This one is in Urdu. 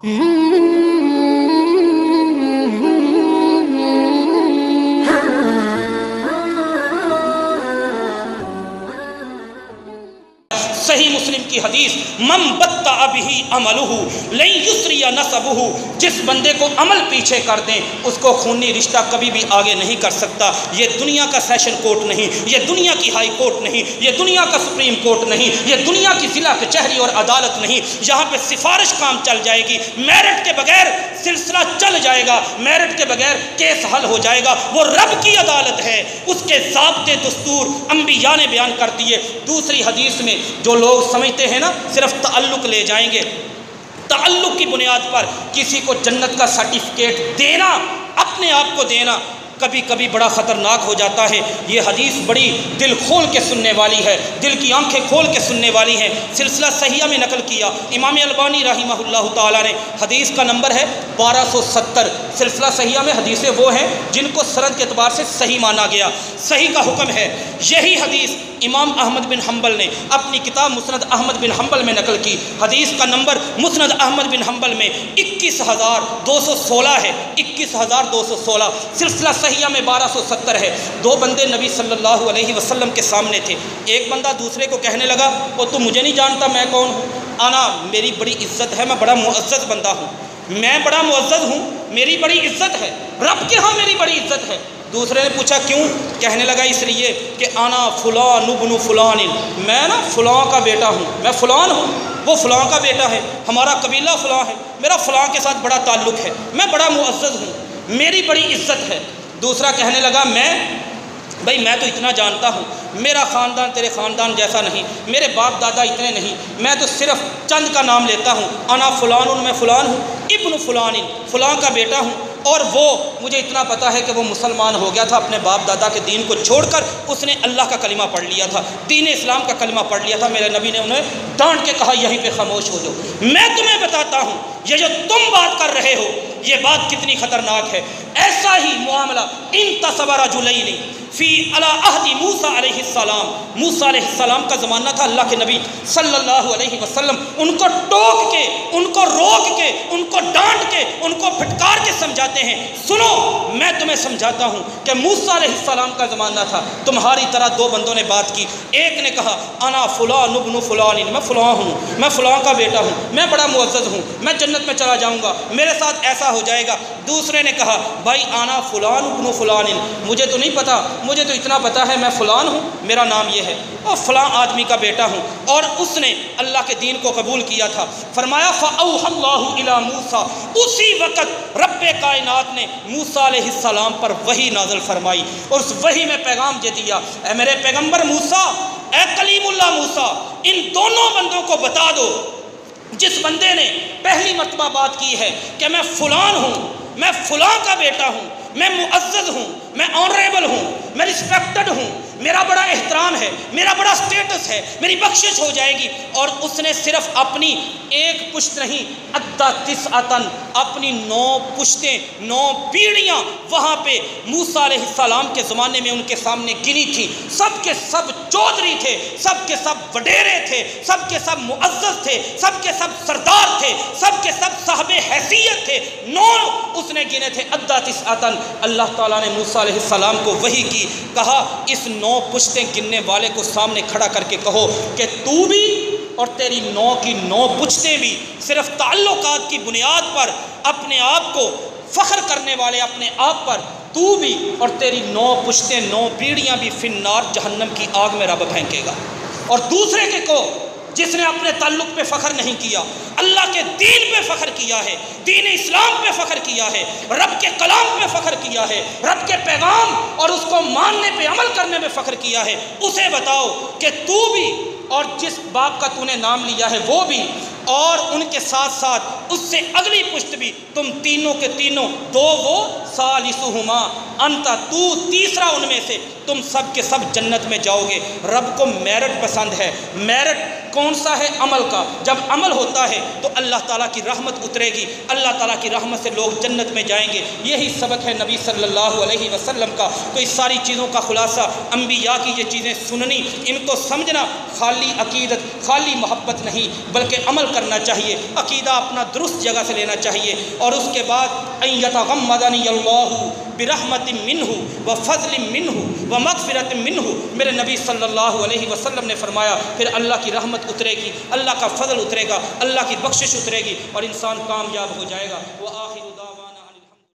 صحیح مسلم کی حدیث، من بطأ بہ عملہ لن یسری نسبہ، جس بندے کو عمل پیچھے کر دیں اس کو خونی رشتہ کبھی بھی آگے نہیں کر سکتا۔ یہ دنیا کا سیشن کورٹ نہیں، یہ دنیا کی ہائی کورٹ نہیں، یہ دنیا کا سپریم کورٹ نہیں، یہ دنیا کی ضلع کچہری اور عدالت نہیں۔ یہاں پہ سفارش کام چل جائے گی، میرٹ کے بغیر سلسلہ چل جائے گا، میرٹ کے بغیر کیس حل ہو جائے گا۔ وہ رب کی عدالت ہے، اس کے ضابطے دستور انبیاء نے بیان کر دیے۔ دوسری حدیث میں جو لوگ سمجھتے ہیں نا صرف تعلق لے جائیں گے، تعلق کی بنیاد پر کسی کو جنت کا سرٹیفکیٹ دینا، اپنے آپ کو دینا کبھی کبھی بڑا خطرناک ہو جاتا ہے۔ یہ حدیث بڑی دل کھول کے سننے والی ہے، دل کی آنکھیں کھول کے سننے والی ہیں۔ سلسلہ صحیحہ میں نقل کیا، امام البانی رحمہ اللہ تعالیٰ نے، حدیث کا نمبر ہے 1270۔ سلسلہ صحیحہ میں حدیثیں وہ ہیں جن کو سند کے اعتبار سے صحیح مانا گیا، صحیح کا حکم ہے۔ یہی حدیث امام احمد بن حنبل نے اپنی کتاب مسند احمد بن حنبل میں نقل کی۔ حدیث کا نمبر مسند احمد بن حنبل میں 21216 ہے، 21216۔ سلسلہ صحیحہ میں 1270 ہے۔ دو بندے نبی صلی اللہ علیہ وسلم کے سامنے تھے۔ ایک بندہ دوسرے کو کہنے لگا، وہ تو مجھے نہیں جانتا میں کون ہوں، انا میری بڑی عزت ہے، میں بڑا معزز بندہ ہوں، میں بڑا معزز ہوں، میری بڑی عزت ہے، رب کے ہاں میری بڑی عزت ہے۔ دوسرے نے پوچھا کیوں؟ کہنے لگا اس لیے کہ انا فلان ابن فلان، میں نا فلاں کا بیٹا ہوں، میں فلان ہوں، وہ فلاں کا بیٹا ہے، ہمارا قبیلہ فلاں ہے، میرا فلاں کے ساتھ بڑا تعلق ہے، میں بڑا معزز ہوں، میری بڑی عزت ہے۔ دوسرا کہنے لگا بھائی میں تو اتنا جانتا ہوں، میرا خاندان تیرے خاندان جیسا نہیں، میرے باپ دادا اتنے نہیں، میں تو صرف چند کا نام لیتا ہوں، انا فلان، میں فلان ہوں، ابن فلان، فلاں کا بیٹا ہوں، اور وہ مجھے اتنا پتا ہے کہ وہ مسلمان ہو گیا تھا، اپنے باپ دادا کے دین کو چھوڑ کر اس نے اللہ کا کلمہ پڑھ لیا تھا، دین اسلام کا کلمہ پڑھ لیا تھا۔ میرے نبی نے انہیں ڈانٹ کے کہا یہیں پہ خاموش ہو جاؤ، میں تمہیں بتاتا ہوں یہ جو تم بات کر رہے ہو یہ بات کتنی خطرناک ہے۔ ایسا ہی معاملہ انتصب رجلین فی علی عہد موسیٰ علیہ السلام، موسیٰ علیہ السلام کا زمانہ تھا، اللہ کے نبی صلی اللہ علیہ وسلم ان کو ٹوک کے، ان کو روک کے، ان کو ڈانٹ کے، ان کو پھٹکار کے سمجھاتے ہیں، سنو میں تمہیں سمجھاتا ہوں کہ موسیٰ علیہ السلام کا زمانہ تھا، تمہاری طرح دو بندوں نے بات کی، ایک نے کہا انا فلان ابن فلان، میں فلاں ہوں، میں فلاں کا بیٹا ہوں، میں بڑا معزز ہوں، میں جنت میں چلا جاؤں گا، میرے ساتھ ایسا ہو جائے گا۔ دوسرے نے کہا بھائی انا فلان ابن فلان، مجھے تو نہیں پتا، مجھے تو اتنا پتا ہے میں فلان ہوں، میرا نام یہ ہے، اور فلاں آدمی کا بیٹا ہوں، اور اس نے اللہ کے دین کو قبول کیا تھا۔ فرمایا فَأَوْحَى اللَّهُ إِلَى مُوسَىٰ، اسی وقت رب کائنات نے موسیٰ علیہ السلام پر وحی نازل فرمائی، اور اس وحی میں پیغام یہ دیا، اے میرے پیغمبر موسیٰ، اے کلیم اللہ موسیٰ، ان دونوں بندوں کو بتا دو، جس بندے نے پہلی مرتبہ بات کی ہے کہ میں فلان ہوں، میں فلاں کا بیٹا ہوں، میں معزز ہوں، میں آنریبل ہوں، میں رسپیکٹڈ ہوں، میرا بڑا احترام ہے، میرا بڑا سٹیٹس ہے، میری بخشش ہو جائے گی، اور اس نے صرف اپنی ایک پشت نہیں، عدہ تسعتن، اپنی 9 پشتیں، 9 پیڑھیاں وہاں پہ موسیٰ علیہ السلام کے زمانے میں ان کے سامنے گنی تھی، سب کے سب چودھری تھے، سب کے سب وڈیرے تھے، سب کے سب معزز تھے، سب کے سب سردار تھے، سب کے سب صاحب حیثیت تھے، 9 اس نے گنے تھے، عدہ تسعتن۔ اللہ تعالیٰ نے موسیٰ علیہ السلام کو وحی کی، کہا اس 9 پشتیں گننے والے کو سامنے کھڑا کر کے کہو کہ تو بھی اور تیری 9 کی 9 پشتیں بھی صرف تعلقات کی بنیاد پر اپنے آپ کو فخر کرنے والے، اپنے آپ پر تو بھی اور تیری 9 پشتیں، 9 پیڑھیاں بھی فی النار، جہنم کی آگ میں رب پھینکے گا۔ اور دوسرے کے کو جس نے اپنے تعلق پہ فخر نہیں کیا، اللہ کے دین پہ فخر کیا ہے، دین اسلام پہ فخر کیا ہے، رب کے کلام پہ فخر کیا ہے، رب کے پیغام اور اس کو ماننے پہ عمل کرنے میں فخر کیا ہے، اسے بتاؤ کہ تو بھی اور جس باپ کا تو نے نام لیا ہے وہ بھی، اور ان کے ساتھ ساتھ اس سے اگلی پشت بھی، تم تینوں کے تینوں، 2 وہ ثالثہما انت، تو تیسرا ان میں سے، تم سب کے سب جنت میں جاؤ گے۔ رب کو میرٹ پسند ہے۔ میرٹ کون سا ہے؟ عمل کا۔ جب عمل ہوتا ہے تو اللہ تعالیٰ کی رحمت اترے گی، اللہ تعالیٰ کی رحمت سے لوگ جنت میں جائیں گے۔ یہی سبق ہے نبی صلی اللہ علیہ وسلم کا۔ تو اس ساری چیزوں کا خلاصہ انبیاء کی یہ چیزیں سننی، ان کو سمجھنا، خالی عقیدت، خالی محبت نہیں بلکہ عمل کرنا چاہیے، عقیدہ اپنا درست جگہ سے لینا چاہیے۔ اور اس کے بعد ان یتغمدنی اللہ برحمت منہ وفضل منہ ومغفرت منہ، میرے نبی صلی اللہ علیہ وسلم نے فرمایا پھر اللہ کی رحمت اترے گی، اللہ کا فضل اترے گا، اللہ کی بخشش اترے گی اور انسان کامیاب ہو جائے گا۔ وہ آخر